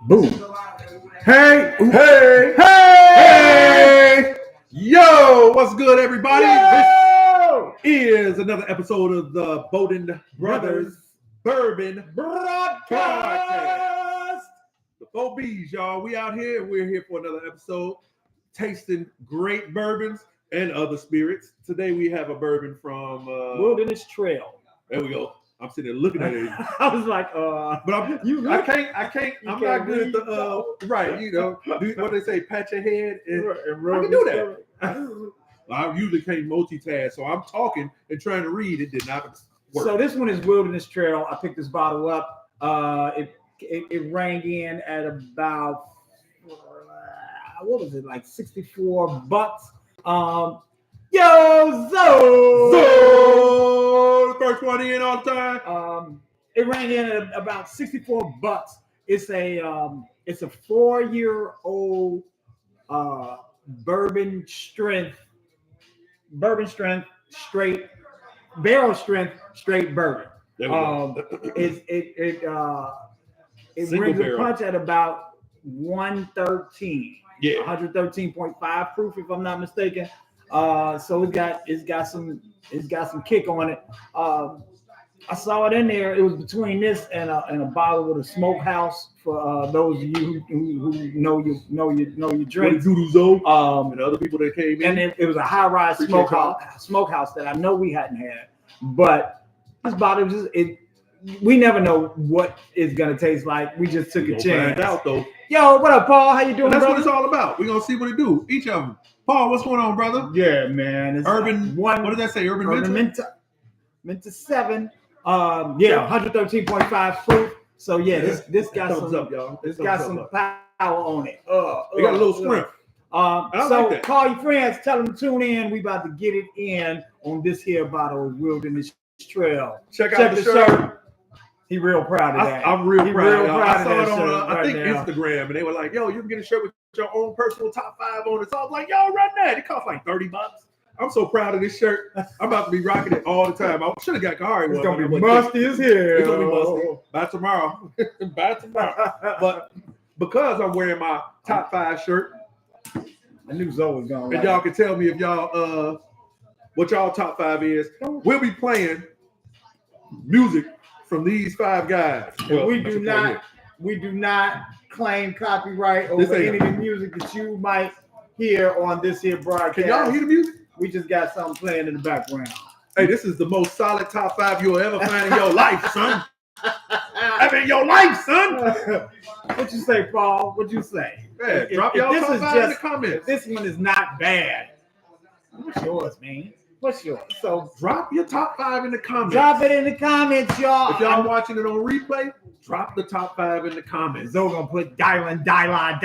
Boom. Hey, hey, hey! Yo, what's good, everybody? Yo! This is another episode of the Bowden Brothers Bourbon Broadcast. The 4Bs, y'all. We out here. We're here for another episode, tasting great bourbons and other spirits. Today we have a bourbon from Wilderness Trail. There we go. I'm sitting there looking at it. I was like, but I can't. I'm not good at the right. You know, what they say, pat your head, and I can do that. I usually can't multitask, so I'm talking and trying to read. It did not work. So this one is Wilderness Trail. I picked this bottle up. It rang in at about what was it, like $64. Yo, the first one in all the time. It rang in at about $64. It's a 4-year-old bourbon strength straight barrel strength straight bourbon. It brings a punch at about 113. Yeah, 113.5 proof, if I'm not mistaken. So it's got some kick on it. I saw it in there. It was between this and a bottle with a smokehouse for those of you who know your drinks. And other people that came in. And it was a high-rise smokehouse that I know we hadn't had. But this bottle we never know what it's gonna taste like. We just took a chance. Find out though. Yo, what up, Paul? How you doing? That's brother? what it's all about. We're gonna see what it do. Each of them. Paul, what's going on, brother? Yeah, man. It's Urban. What did that say? Urban Minta 7. 113.5 proof. So yeah, this got some up, y'all. It's got some power on it. It got a little strength. So like call your friends, tell them to tune in. We about to get it in on this here bottle of Wilderness Trail. Check out the shirt. He real proud of that. I'm real proud. I saw it on I think Instagram, and they were like, "Yo, you can get a shirt with your own personal top 5 on it." So I was like, "Yo, run that! It costs like $30." I'm so proud of this shirt. I'm about to be rocking it all the time. I should have got Kahari one. It's gonna be musty as hell. It's gonna be musty. By tomorrow. But because I'm wearing my top 5 shirt, I knew Zoe was gonna. And y'all can tell me if y'all what y'all top 5 is. We'll be playing music from these 5 guys. Well, we do not claim copyright over any of the music that you might hear on this here broadcast. Can y'all hear the music? We just got something playing in the background. Hey, this is the most solid top 5 you'll ever find in your life, son. I mean, your life, son. What you say, Paul? What you say? Yeah, drop y'all top 5 in the comments. This one is not bad. What's yours, man? What's yours? So drop your top 5 in the comments. Drop it in the comments, y'all. If y'all watching it on replay, drop the top 5 in the comments. Zoe gonna put dialing, and dialing.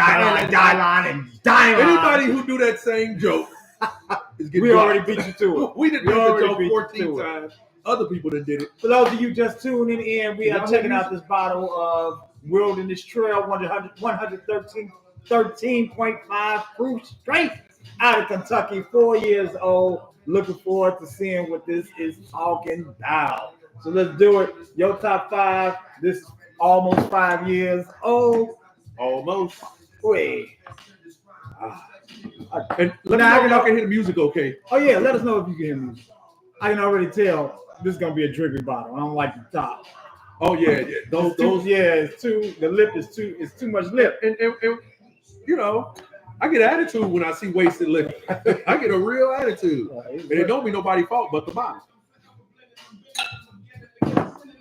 Anybody who do that same joke is getting we already beat you to it. We did the joke 14 times. Other people that did it. For those of you just tuning in, we are checking out this bottle of Wilderness Trail 113.5 proof straight out of Kentucky, 4 years old. Looking forward to seeing what this is talking about. So let's do it. Your top 5. This is almost 5 years old. Almost. Wait. And let me know if y'all can hear the music okay. Oh yeah, let us know if you can hear music. I can already tell this is gonna be a drinking bottle. I don't like the top. Oh yeah. Those it's too. The lip is too. It's too much lip. And you know, I get attitude when I see wasted liquor. I get a real attitude, and it don't be nobody's fault but the bottle.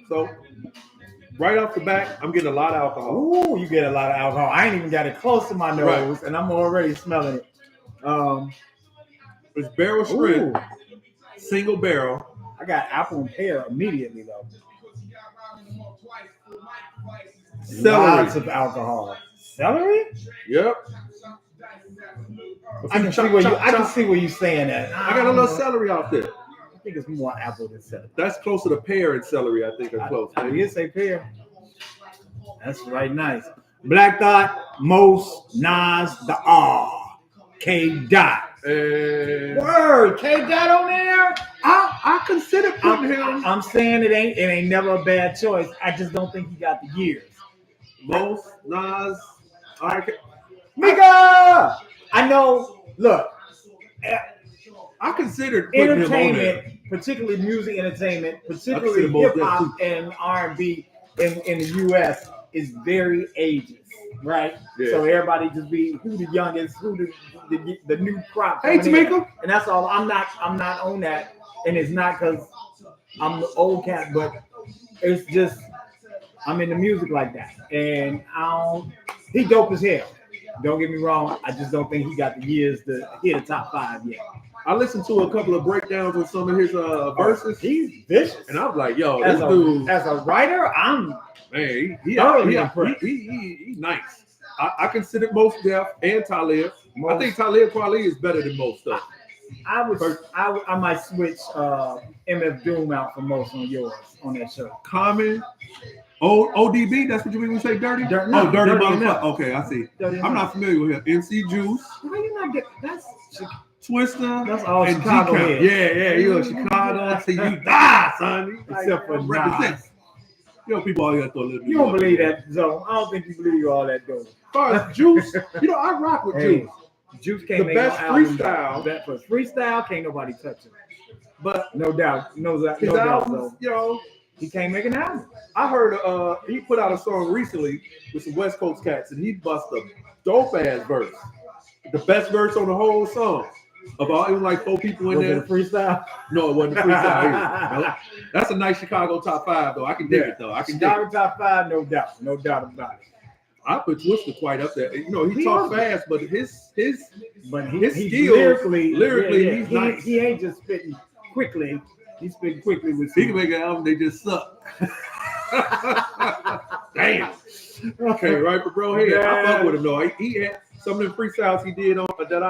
So right off the bat, I'm getting a lot of alcohol. Ooh, you get a lot of alcohol. I ain't even got it close to my nose, and I'm already smelling it. It's barrel strength, single barrel. I got apple and pear immediately though. Celery. Lots of alcohol. Celery? Yep. I can see where you're saying that. I got a little celery out there. I think it's more apple than celery. That's closer to pear and celery. I think are close. I did say pear. That's right, nice. Black Dot, Most, Nas, the R, K Dot. And Word, K Dot on there. I I consider putting him. I'm saying it ain't never a bad choice. I just don't think he got the years. Most Nas. Nigga! I know. Look, I considered putting entertainment, him on particularly music entertainment, particularly hip hop and R&B in the U.S. is very ageist, right? Yeah. So everybody just be who the youngest, who the new crop. Hey, Tamika. And that's all. I'm not on that, and it's not because I'm the old cat, but it's just I'm in the music like that, and he dope as hell. Don't get me wrong. I just don't think he got the years to hit the top 5 yet. I listened to a couple of breakdowns on some of his verses. He's vicious, and I was like, "Yo, as this dude, as a writer, I'm man, impressed. He nice. I consider Most Def and Talib. I think Talib Kweli is better than most stuff. I might switch MF Doom out for most on yours on that show. Common. ODB, that's what you mean when you say dirty? Dirty motherfucker. Okay, I see. Dirty I'm not familiar with him. MC Juice. How you not get that's Twister. That's all and Chicago G-Count. Yeah, you're Chicago. I see you die, son. Except for represent. People all got to throw a little bit. You don't believe that, Zoe. I don't think you believe all that, though. As far as Juice, I rock with Juice. Juice can't the make best no album. freestyle. That for freestyle, can't nobody touch it. But no doubt, no doubt, albums, though. He can't make an album. I heard he put out a song recently with some West Coast cats, and he bust a dope ass verse. The best verse on the whole song. Of all, it was like 4 people in there. Was it a freestyle? No, it wasn't a freestyle either. That's a nice Chicago top 5 though. I can dig it though. I can Chicago dig it. top 5, no doubt about it. I put Twister quite up there. He talks fast, but his skills lyrically, he's nice. He ain't just spitting quickly. He's spitting quickly with. He can make an album. They just suck. Damn. Okay, right for bro here. I fuck with him though. He had some of the freestyles he did on that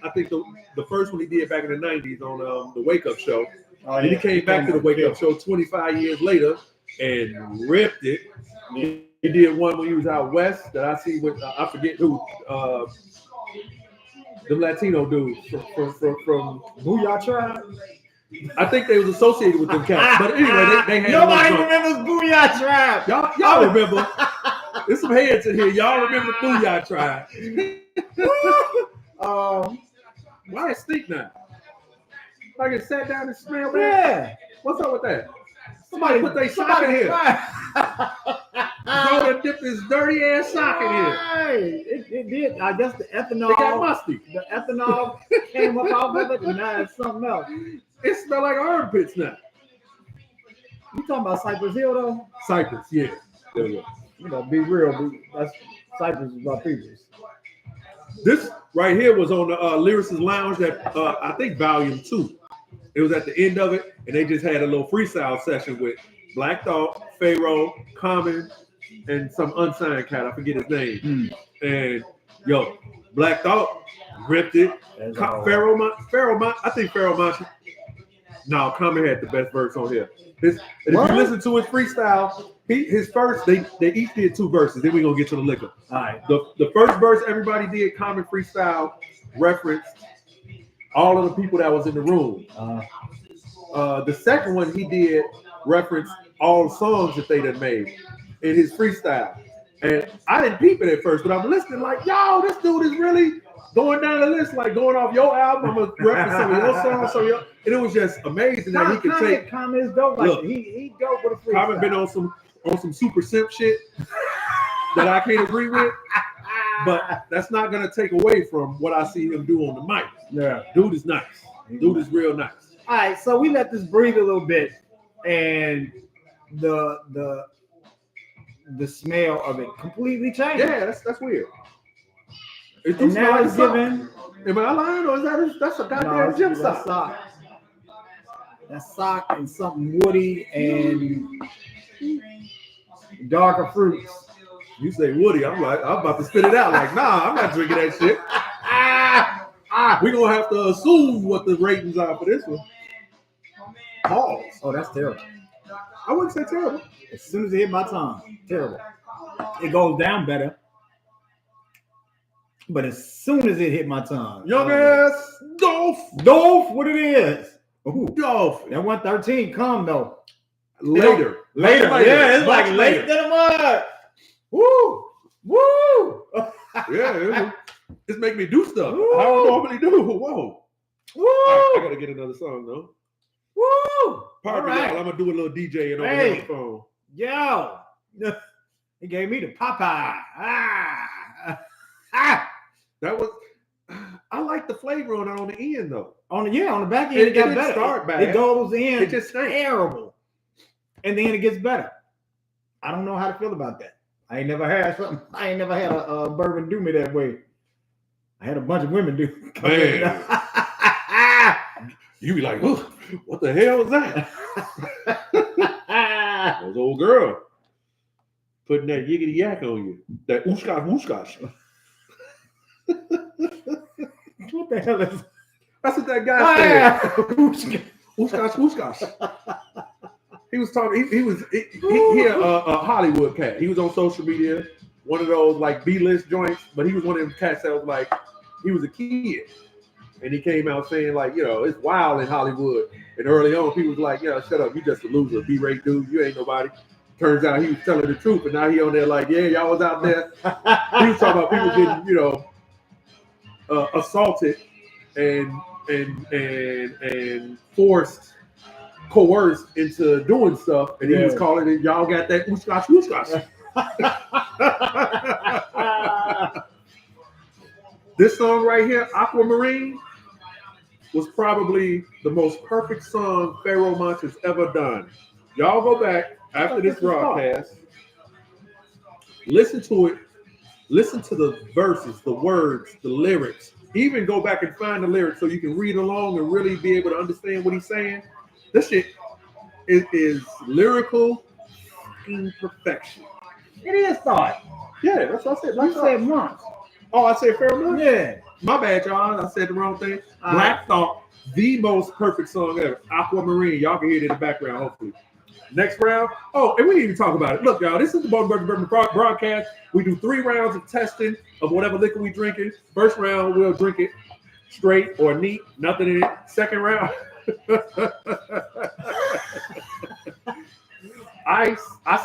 I think the first one he did back in the 90s on the Wake Up Show. Then he came back to the Wake Up Show 25 years later and ripped it. Yeah. He did one when he was out west that I see with I forget who the Latino dude from Booyah Tribe. I think they was associated with them cats. But anyway, they had nobody remembers Booyah Tribe. Y'all remember. There's some heads in here. Y'all remember Booyah Tribe. Why it stink now? Like it sat down and smelled bad? Yeah. What's up with that? Somebody put their sock in here. Bro, dipped his dirty ass sock in here. Hey, it did. I guess the ethanol. It got musty. The ethanol came up off of it, and now it's something else. It smelled like armpits now. You talking about Cypress Hill though? Cypress, yeah. There we go. Be real. That's Cypress is my people's. This right here was on the Lyricist Lounge that I think Volume 2. It was at the end of it, and they just had a little freestyle session with Black Thought, Pharaoh, Common, and some unsigned cat. I forget his name. And Black Thought ripped it. Pharaoh, I think Pharaoh Monty. No, Common had the best verse on here. If you listen to his freestyle, his first, they each did 2 verses. Then we're gonna get to the liquor. All right. The first verse everybody did Common freestyle referenced all of the people that was in the room. The second one he did reference all songs that they done made in his freestyle. And I didn't peep it at first, but I'm listening like, yo, this dude is really going down the list, like going off your album. I'm gonna reference some of your songs, and it was just amazing that he could take. Common is dope. Like he dope with a freestyle. Common been on some super simp shit that I can't agree with, but that's not gonna take away from what I see him do on the mic. Yeah, dude is nice. Dude is real nice. All right, so we let this breathe a little bit, and the smell of it completely changed. Yeah, that's weird. And now it's giving. Am I lying, or is that's a goddamn gym sock? That's sock and something woody and darker fruits. You say woody, I'm about to spit it out. Like, nah, I'm not drinking that shit. We're gonna have to assume what the ratings are for this one. Pause. Oh, that's terrible. I wouldn't say terrible. As soon as it hit my tongue, terrible. It goes down better. But as soon as it hit my tongue, young ass Dolph, what it is? Ooh, Yo, that 113 come though. Later. Yeah, it's Much like late to the mud. Woo! Woo! Yeah, it's making me do stuff Woo! I don't normally do. Whoa. Woo! I gotta get another song though. Woo! Pardon me, y'all. I'm gonna do a little DJing over here on the phone. Yo! He gave me the Popeye. That was. I like the flavor on the end though. On the back end, it got better. Start bad. It goes in. It just stinks. Terrible. And then it gets better. I don't know how to feel about that. I ain't never had a bourbon do me that way. I had a bunch of women do. Man. You be like, oh, what the hell was that? Those old girl putting that yiggity yak on you. That ooshkosh. What the hell is? That's what that guy said. Ooshkosh. He was talking. He a Hollywood cat. He was on social media, one of those like B-list joints. But he was one of them cats that was like, he was a kid, and he came out saying like, it's wild in Hollywood. And early on, people was like, shut up, you just a loser, B-rate dude, you ain't nobody. Turns out he was telling the truth, and now he on there like, yeah, y'all was out there. He was talking about people getting, assaulted and coerced into doing stuff, and he was calling it, y'all got that ooshkosh. This song right here, Aquamarine, was probably the most perfect song Pharaoh Monch has ever done. Y'all go back after this broadcast, listen to it, listen to the verses, the words, the lyrics. Even go back and find the lyrics so you can read along and really be able to understand what he's saying. This shit is lyrical in perfection. It is thought. Yeah, that's what I said. You said Monch. Oh, I said Pharaoh Monch? Yeah. My bad, y'all. I said the wrong thing. Black Thought, the most perfect song ever. Aquamarine. Y'all can hear it in the background, hopefully. Next round. Oh, and we didn't even talk about it. Look, y'all, this is the Bowden Brothers Bourbon Broadcast. We do 3 rounds of testing of whatever liquor we drinking. First round, we'll drink it straight or neat, nothing in it. Second round. I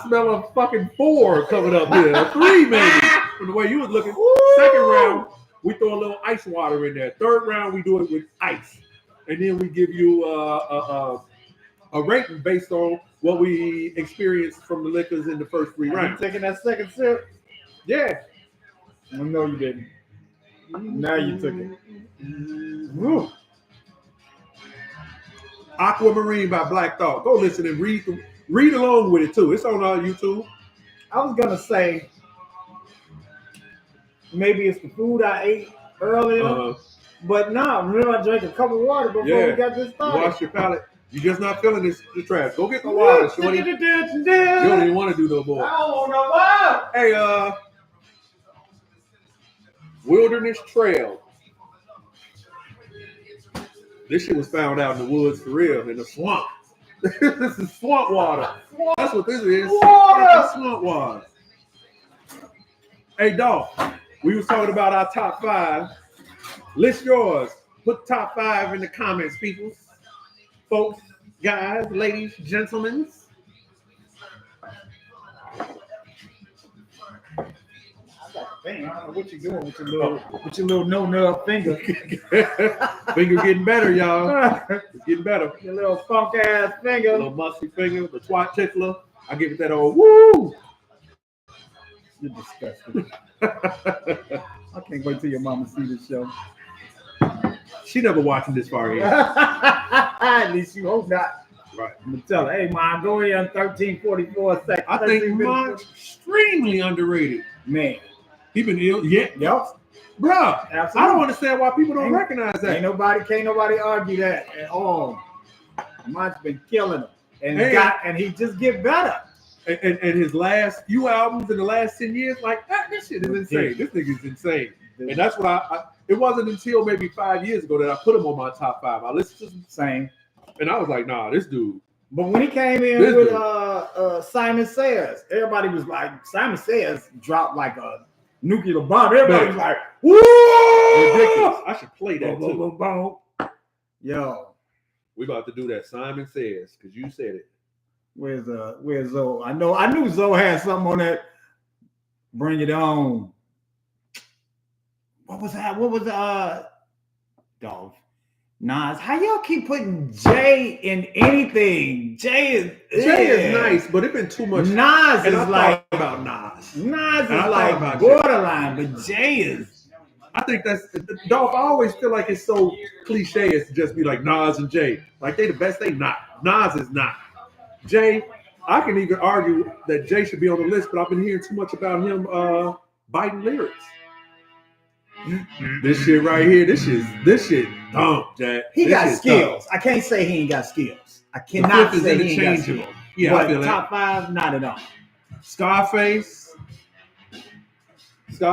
smell a fucking 4 coming up here. A 3 maybe. From the way you was looking. Second round, we throw a little ice water in there. Third round, we do it with ice. And then we give you a rating based on what we experienced from the liquors in the first 3 rounds. You taking that second sip? Yeah. No, you didn't. Now you took it. Woo. Aquamarine by Black Thought. Go listen and read along with it too. It's on our YouTube. I was gonna say maybe it's the food I ate earlier, but no. Remember, I drank a cup of water before we got this started. Wash your palate. You're just not feeling the trash. Go get the water, shorty. You don't even want to do no more. I don't want no water. Hey, Wilderness Trail. This shit was found out in the woods for real, in the swamp. This is swamp water. That's what this is. Water. Swamp water. Hey, dog. We was talking about our top 5. List yours. Put top 5 in the comments, people. Folks, guys, ladies, gentlemen. Dang, I don't know what you're doing with your little no-nub finger. Finger getting better, y'all. It's getting better. Your little funk-ass finger. A little musty finger, the twat tickler. I give it that old woo. You're disgusting. I can't wait till your mama see this show. She never watching this far yet. At least you hope not. Right. I'm gonna tell her, hey, Mom, go here on 1344 seconds. I think Monch extremely underrated. Man. He been ill. Yeah. Yep. Bruh. Absolutely. I don't understand why people don't recognize that. Can't nobody argue that at all. Monch been killing him. And he just get better. And his last few albums in the last 10 years, like, this shit is insane. This nigga's insane. And that's what it wasn't until maybe 5 years ago that I put him on my top 5. I listened to him sing, and I was like, nah, this dude. But when he came in with Simon Says, everybody was like, Simon Says dropped like a nuclear bomb. Everybody was like, woo! Ridiculous. I should play that too. Yo. We about to do that. Simon Says, because you said it. Where's Zoe? I knew Zoe had something on that. Bring it on. What was that? Dog. Nas. How y'all keep putting J in anything? J is nice, but it's been too much. Nas is like about Nas. Nas is like borderline, but J is. I think that's Dolph. I always feel like it's so cliche. It's to just be like Nas and Jay. Like they the best. They not. Nas is not. Jay. I can even argue that Jay should be on the list, but I've been hearing too much about him biting lyrics. This shit right here, this shit dumb, Jack. He got skills. I can't say he ain't got skills. I cannot say he ain't got skills. Yeah, but I feel top 5, not at all. Scarface. A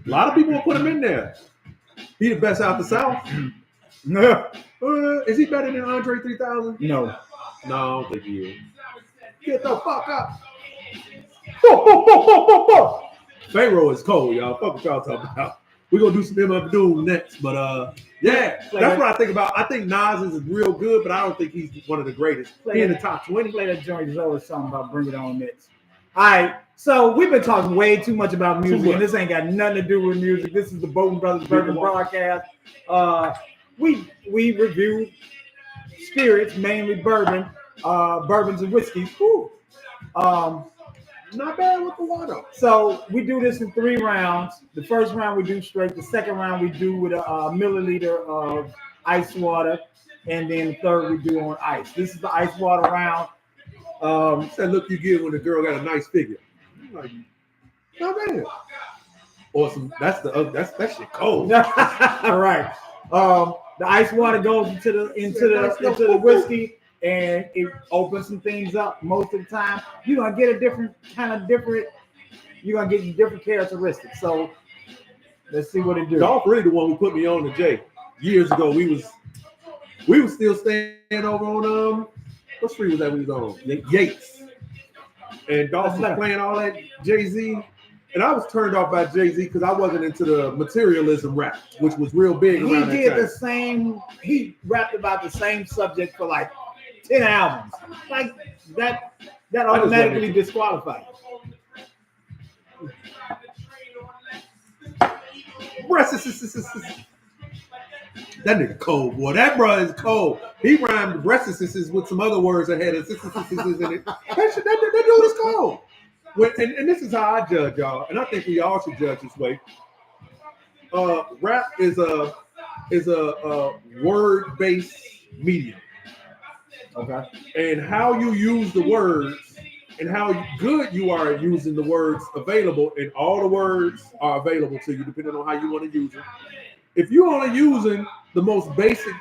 lot of people will put him in there. He the best out the South. Is he better than Andre 3000? No, I don't think he is. Get the fuck up. Pharaoh is cold, y'all. Fuck what y'all talking about. We're gonna do some MF Doom next, but that's what I think about. I think Nas is real good, but I don't think he's one of the greatest. He in the top 20. Play that joint is always something about Bring It On next. All right, so we've been talking way too much about music, and this ain't got nothing to do with music. This is the Bowden Brothers Bourbon Broadcast. We review spirits, mainly bourbon, bourbons and whiskeys. Not bad with the water. So we do this in 3 rounds. The first round we do straight. The second round we do with a milliliter of ice water, and then the third we do on ice. This is the ice water round. That look you get when the girl got a nice figure. I'm like, not bad. Awesome. That shit cold. All right. The ice water goes into the whiskey, and it opens some things up. Most of the time, you're gonna get different. You're gonna get different characteristics. So let's see what it do. Dolph really the one who put me on to Jay. Years ago, we was still staying over on what street was that we was on? Yates. And Dolph was playing all that Jay-Z. And I was turned off by Jay-Z because I wasn't into the materialism rap, which was real big around that time. The same. He rapped about the same subject for like 10 albums. Like that automatically disqualified. That nigga cold, boy. That bro is cold. He rhymed breastises with some other words ahead of in it. That dude is cold. And this is how I judge y'all, and I think we all should judge this way. Rap is a word-based medium. Okay. And how you use the words and how good you are at using the words available, and all the words are available to you depending on how you want to use it. If you're only using the most basic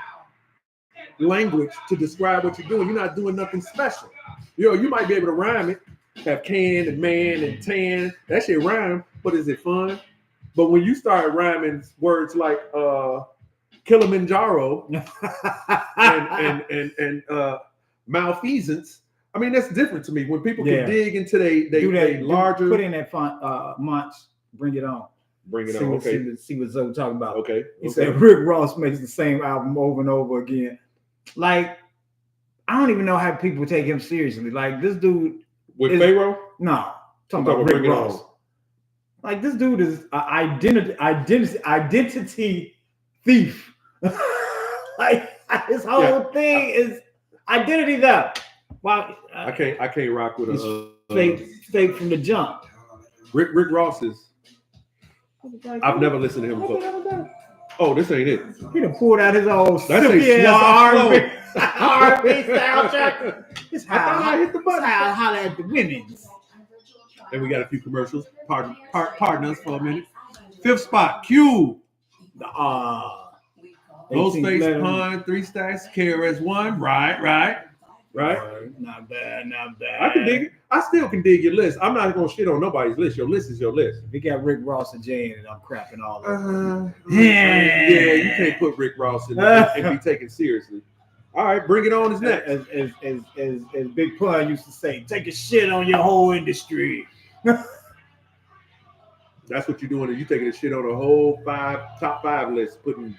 language to describe what you're doing, you're not doing nothing special. You might be able to rhyme it, have can and man and tan. That shit rhyme, but is it fun? But when you start rhyming words like Kilimanjaro and malfeasance, I mean, that's different to me. When people can dig into they larger. Put in that font, Munch, Bring It On. Bring it on. Okay. See what Zoe talking about. Okay. He said Rick Ross makes the same album over and over again. Like, I don't even know how people take him seriously. Like, this dude with Pharaoh? No, talking about Rick Ross. Like, this dude is an identity thief. Like, his whole thing is identity theft. Wow. I can't rock with a fake from the jump. Rick Ross is. I've never listened to him before. Oh, this ain't it. He done pulled out his old R&B soundtrack. It's how I hit the button. How I holler at the women's. And we got a few commercials. Pardon us for a minute. 5th spot, Q. Ghostface Pun, 3 Stacks, KRS-One. Right. Not bad. I can dig it. I still can dig your list. I'm not gonna shit on nobody's list. Your list is your list. We got Rick Ross and Jay in it. I'm crapping all over. Yeah, you can't put Rick Ross in and be taken seriously. All right, Bring It On is next. As Big Pun used to say, take a shit on your whole industry. That's what you're doing. You taking a shit on a whole top 5 list, putting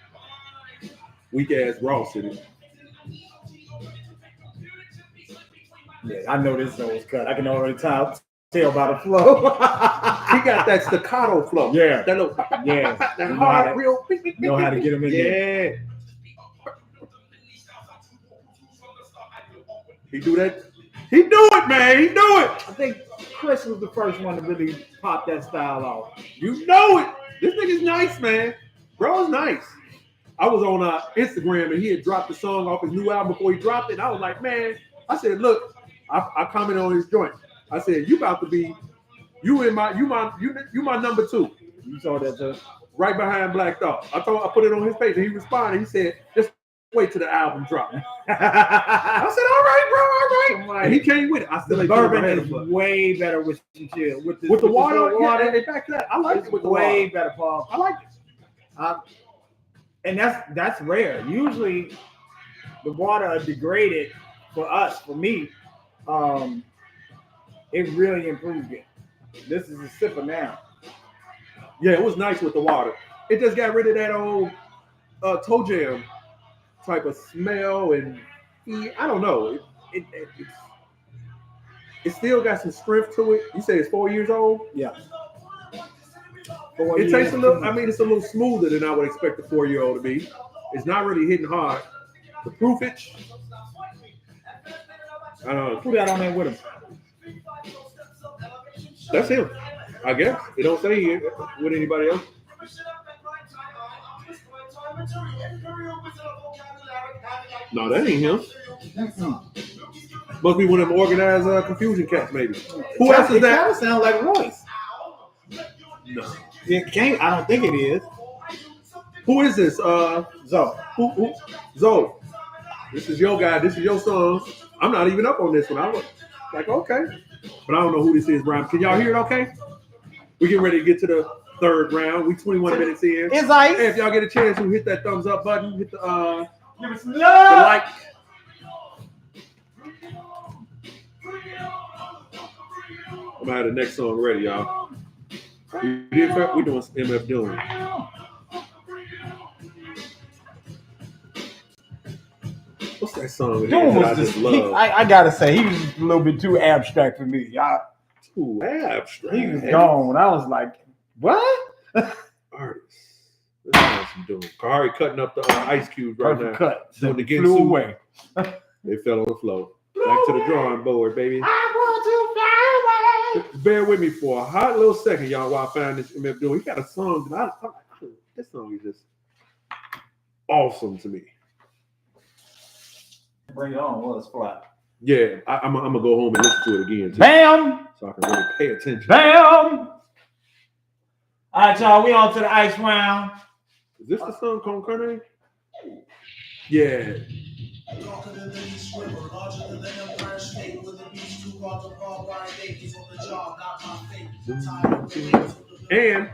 weak ass Ross in it. Yeah, I know this nose cut. I can already tell by the flow. He got that staccato flow. Yeah. That little, Yeah. that hard, real. Know how to get him in there. Yeah. He do that. He do it, man. He do it. I think Chris was the first one to really pop that style off. You know it. This nigga's nice, man. Bro is nice. I was on Instagram and he had dropped the song off his new album before he dropped it. And I was like, man, I said, look, I commented on his joint. I said, you about to be, you my number 2. You saw that too? Right behind Black Thought. I put it on his page and he responded. He said, just wait till the album drop. I said, all right, bro, all right. And he came with it. I still the bourbon is way better with some chill. With the water. Yeah, they back to that. I like it with the way water. Better, Paul. I like it. And that's rare. Usually the water degraded for us, for me. It really improved it. This is a sipper now. Yeah, it was nice with the water. It just got rid of that old toe jam type of smell, and I don't know. It still got some strength to it. You say it's 4 years old? Yeah. It tastes a little. I mean, it's a little smoother than I would expect a 4-year-old to be. It's not really hitting hard. The proofage. Who that on there with him? That's him, I guess. It don't say here with anybody else. No, that ain't him. Must be one of them organized confusion cats, maybe. Who else is that? It sounds like Royce. No. It can't. I don't think it is. Who is this? Zoe. Who? Zoe. This is your guy. This is your song. I'm not even up on this one. I was like, okay. But I don't know who this is, Brian. Can y'all hear it okay? We getting ready to get to the third round. We 21 minutes in. It's ice. Hey, if y'all get a chance to hit that thumbs up button, hit the give us some the love. like. I'm gonna have the next song ready, y'all. We doing some MF Doom. What's that song? Doom that I was just just, love? I gotta say, he was just a little bit too abstract for me. Too abstract. He was gone. I was like, what? Artists. Let's have some Doom. Kahari cutting up the ice cubes right Perfect now. cut. Doing the Flew away. They fell on the floor. Back to the drawing board, baby. I want to fly away. Bear with me for a hot little second, y'all, while I find this MF Doom. He got a song that this song is just awesome to me. Bring it on. Well, it's flat. Yeah, I'm gonna go home and listen to it again too, Bam! so I can really pay attention. Bam! All right, y'all. We on to the ice round. Is this the song called Carne? Yeah. And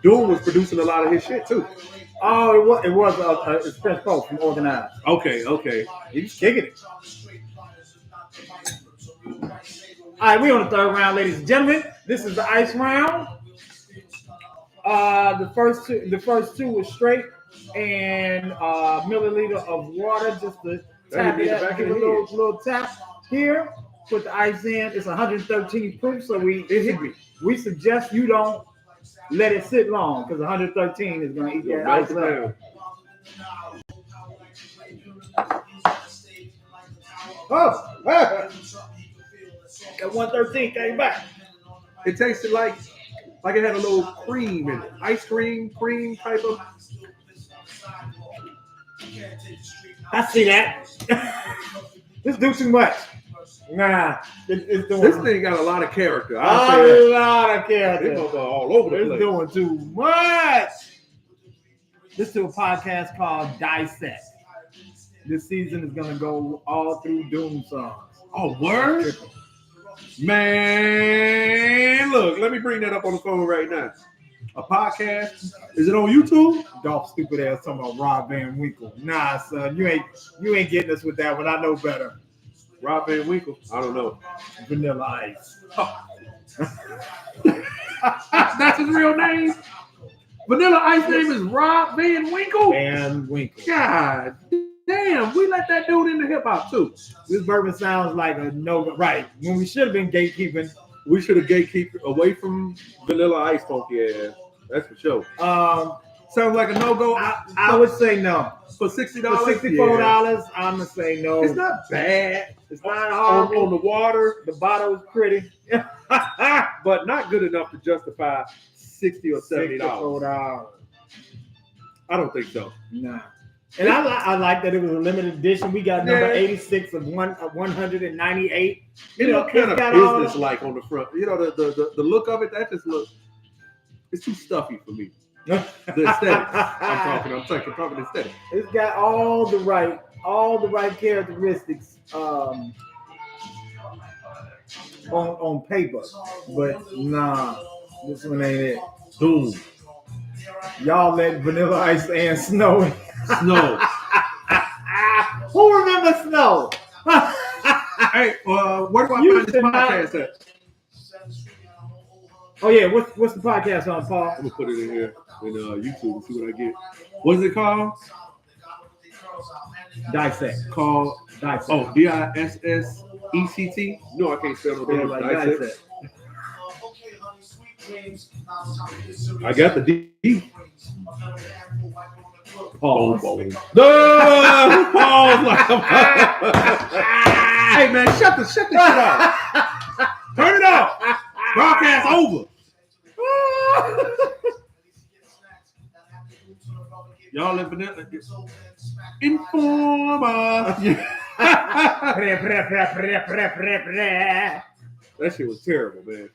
Doom was producing a lot of his shit too. Oh, it was it's Prince Pope from Organized. Okay. He was kicking it. All right, we on the third round, ladies and gentlemen. This is the ice round. The first two was straight and milliliter of water, just to tap it up, give a little tap here. Put the ice in. It's 113 proof, so we suggest you don't let it sit long because 113 is going to eat that ice up. Oh, that 113 came back. It tasted like it had a little cream in it. Ice cream type of. I see that. This do too much. Nah, it's doing. This thing got a lot of character. A lot of character. It's all over the place. It's doing too much. This is a podcast called Dissect. This season is gonna go all through Doom songs. Oh, word? Man, look, let me bring that up on the phone right now. A podcast? Is it on YouTube? Dolph stupid ass talking about Rob Van Winkle. Nah, son, you ain't getting us with that one. I know better. Rob Van Winkle? I don't know. Vanilla Ice. Oh. That's his real name? Vanilla Ice name is Rob Van Winkle? Van Winkle. God Damn, we let that dude into hip hop too. This bourbon sounds like a no. Right, when we should have been gatekeeping. We should have gatekeeped away from Vanilla Ice funky ass. That's for sure. Sounds like a no-go. I would say no. For $60? For $64, I'm going to say no. It's not bad. It's not horrible. On the water. The bottle is pretty. But not good enough to justify $60 or $70. $64. I don't think so. Nah. And I like that it was a limited edition. We got number 86 of 198. It looked kind of business-like on the front. You know, the look of it, that just looks, it's too stuffy for me. The aesthetics. I'm talking aesthetics. It's got all the right characteristics on paper, but nah, this one ain't it. Boom. Y'all let Vanilla Ice and Snow. Snow. Who remembers Snow? Hey, where do I find this podcast at? Oh yeah, what's the podcast on, Paul? I'm gonna put it in here in YouTube and see what I get. What is it called? Dissect. Called Dissect. Oh, DISSECT. No, I can't spell no damn like Dissect. I got the D. Pause. Hey man, shut the shit off. Turn it off. Broadcast over. Y'all live in that. Inform us. That shit was terrible, man.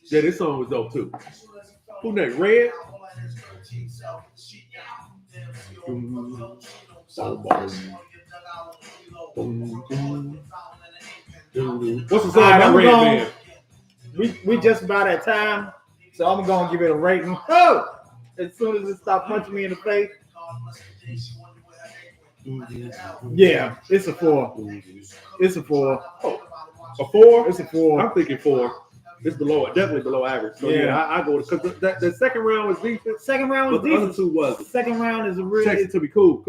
Yeah, this song was dope too. Who next? Red? What's the song about Red Man? We just about at time, so I'm gonna give it a rating. Oh! As soon as it stopped punching me in the face. Yeah, it's a 4. It's a 4. Oh, a 4? It's a 4. I'm thinking 4. It's definitely below average. So yeah, I go because the second round was decent. Second round was but the decent. other two wasn't. Second round is a really. Text it to be cool.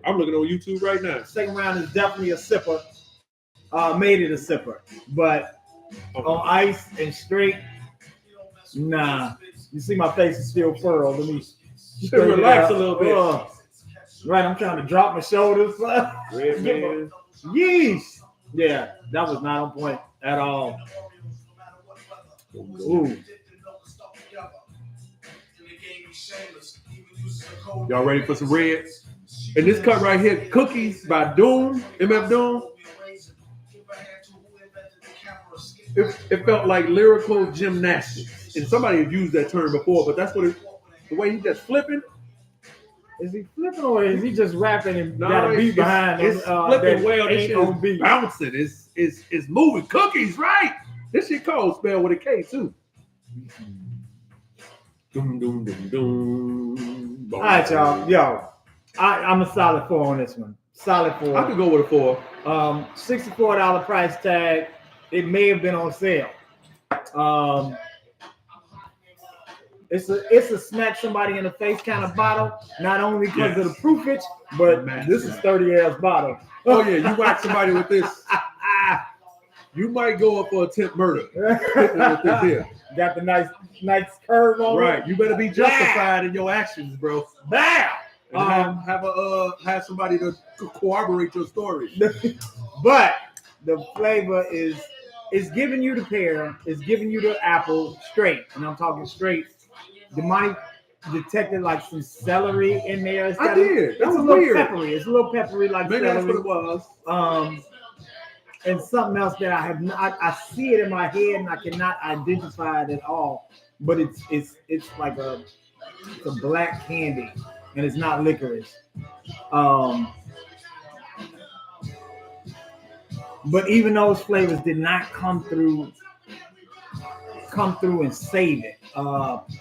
I'm looking on YouTube right now. Second round is definitely a sipper. Made it a sipper, but on ice and straight, nah. You see my face is still furrowed. Let me relax a little bit. Right, I'm trying to drop my shoulders. Red Man. Yeesh. Yeah, that was not on point at all. Ooh. Y'all ready for some reds? And this cut right here, Cookies by Doom, MF Doom. It felt like lyrical gymnastics. And somebody had used that term before, but that's what the way he just flipping. Is he flipping or is he just rapping and got a beat behind him? It's flipping well. This shit is bouncing. It's moving. Cookies, right? This shit called spelled with a K too. Doom, doom, doom, doom. All right, y'all. Yo, I'm a solid 4 on this one. Solid 4. I could go with a 4. $64 price tag. It may have been on sale. It's a smack somebody in the face kind of bottle. Not only because of the proofage, but this is 30-ounce bottle. Oh yeah, you whack somebody with this. You might go up for attempt murder. Got the nice curve on it. Right. You better be justified in your actions, bro. Bam! Have somebody to corroborate your story. But the flavor is giving you the pear, it's giving you the apple straight, and I'm talking straight. You might detect like some celery in there. It's a little weird. Peppery. It's a little peppery like maybe celery. That's what it was. And something else that I have not. I see it in my head and I cannot identify it at all. But it's like a black candy, and it's not licorice. But even those flavors did not come through and save it.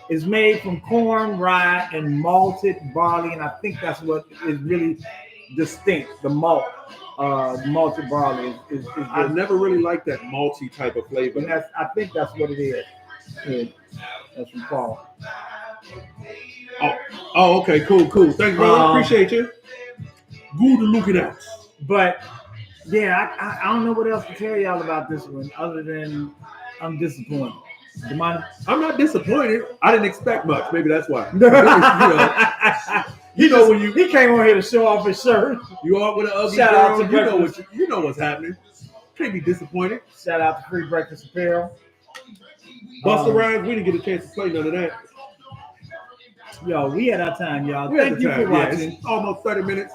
It's made from corn, rye, and malted barley, and I think that's what is really distinct. The malted barley is I never really liked that malty type of flavor. And I think that's what it is. Yeah, that's from Paul. Oh. Oh, okay, cool. Thanks, brother. Appreciate you. Good to look it out. But yeah, I don't know what else to tell y'all about this one other than I'm disappointed. I'm not disappointed. I didn't expect much. Maybe that's why. When he came on here to show off his shirt. You are with an ugly Shout girl. Out to you know what's happening. Can't be disappointed. Shout out to Free Breakfast Apparel. Busta Rhymes, we didn't get a chance to play none of that. Yo, we had our time, y'all. Thank you for watching. It's almost 30 minutes.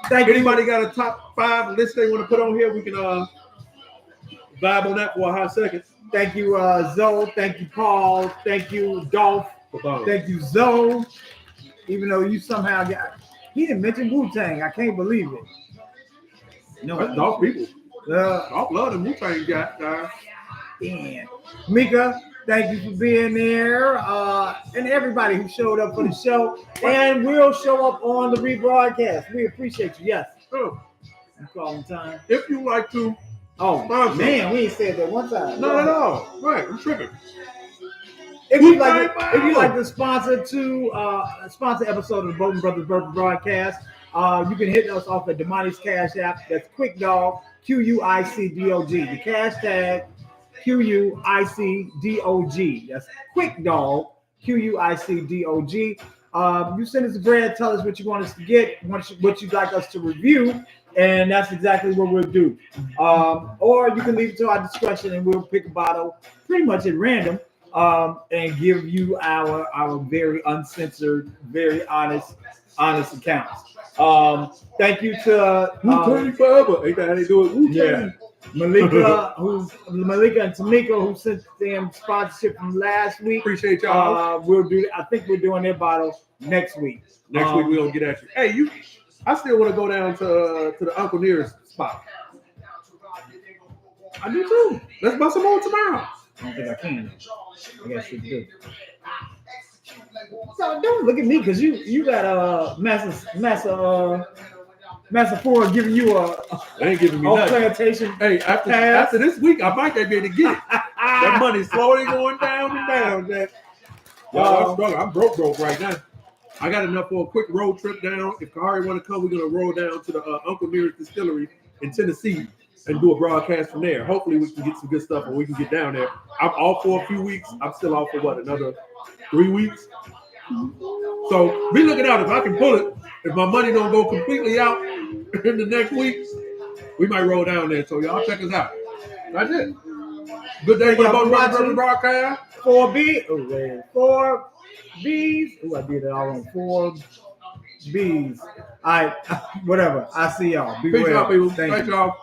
Thank Anybody got a top 5 list they want to put on here? We can vibe on that for a hot second. Thank you, Zoe. Thank you, Paul. Thank you, Dolph. Thank you, Zoe. Even though you somehow he didn't mention Wu-Tang. I can't believe it. No, that's Dolph people. Dolph love the Wu-Tang guy. Damn. Mika, thank you for being there. And everybody who showed up for the show and will show up on the rebroadcast. We appreciate you. Yes. Oh. You call time. If you like to. Oh, man, we ain't said that one time. Not at all. Right, I'm tripping. If you like to sponsor episode of the Bowden Brothers Bourbon Broadcast, you can hit us off at Damani's Cash App. That's Quick Dog, QUICDOG. The cash tag, QUICDOG. That's Quick Dog, QUICDOG. You send us a bread, tell us what you want us to get, what you'd like us to review, and that's exactly what we'll do. Or you can leave it to our discretion and we'll pick a bottle pretty much at random and give you our very uncensored, very honest accounts. Thank you to Wu-Tang forever. Ain't that how they do it? Wu-Tang. Yeah. Malika and Tamika, who sent them sponsorship from last week. Appreciate y'all. I think we're doing their bottle next week. Next week we'll get at you. Hey, I still want to go down to the Uncle Nearest spot. I do too. Let's bust some more tomorrow. I don't think I can. I guess you do. So don't look at me because you got a Master Ford giving you they ain't giving me nothing. Plantation. Hey, after this week, I might be able to get it. That money's slowly going down and down. I'm broke right now. I got enough for a quick road trip down. If Kahari want to come, we're gonna roll down to the Uncle Nearest Distillery in Tennessee and do a broadcast from there. Hopefully, we can get some good stuff and we can get down there. I'm off for a few weeks. I'm still off for another 3 weeks. So be looking out. If I can pull it, if my money don't go completely out in the next week, we might roll down there. So y'all check us out. That's it. Good day, Bowden Brothers Broadcast. 4B. Oh, 4Bs. Oh, I did it all on 4Bs. All right, whatever. I see y'all. Be Peace well. out, people. Thank Thanks, you. y'all.